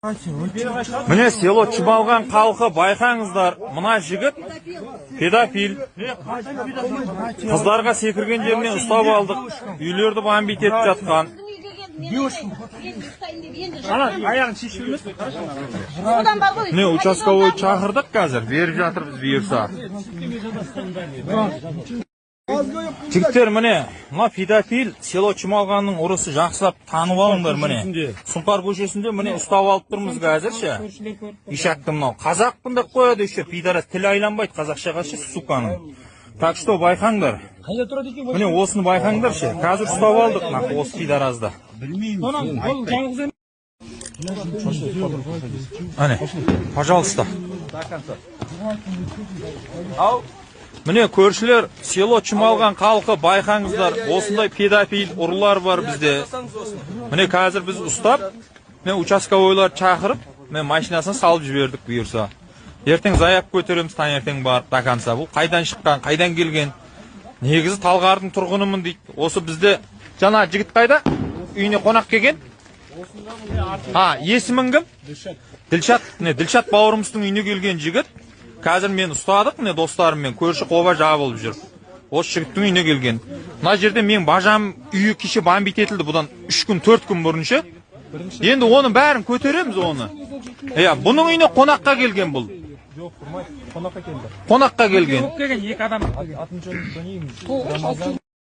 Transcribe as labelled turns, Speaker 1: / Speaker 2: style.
Speaker 1: Mine selo Чубалған халқы байқаңыздар, мына жігіт педофил. Қыздарға секірген жерінен ұстап алдық. Үйлерді бомбить етіп жатқан. Не участковой шақырдық қазір, беріп жатыр біз бұйырса. Жігіттер, міне, мына педофил село Чубалғанның ұрысы жақсылап танып алыңдар, міне. Сұңқар көшесінде міне ұстап алып тұрмыз қазір ше. Ишақты мынау. Қазақпын деп қояды еще, пидорас тіл айланбайды қазақшаға ше, суканың. Так что байқаңдар. Міне осыны байқаңдар ше. Қазір ұстап алдық нақ осы пидоразды. Ане, пожалуйста. Міне көршілер, село Чубалған халқы байқаңыздар, осындай педофил ұрылар бар бізде. Міне қазір біз ұстап, мен участковойлар шақырып, мен машинасын салып жібердік бұйырса. Ертең заяп көтереміз, таңертең бар до конца. Бұл қайдан шыққан, қайдан келген? Негізі Талғардың тұрғынымын дейді. Осы бізде жаңа жігіт қайда? Үйіне қонақ келген? Есімің кім? Ділшат. Ділшат бауырымыздың үйіне келген жігіт. Қазір мен ұстадық, достарыммен көрші қоба жабылып жүр. Осы жігіттің үйіне келген. Мына жерде мен бажам үйі кеше бомбить етілді, бұдан 3 күн 4 күн бұрынша. Енді оның бәрін көтереміз оны. Бұның үйіне қонаққа келген бұл. Қонаққа келген. Қонаққа келген. Екі адам.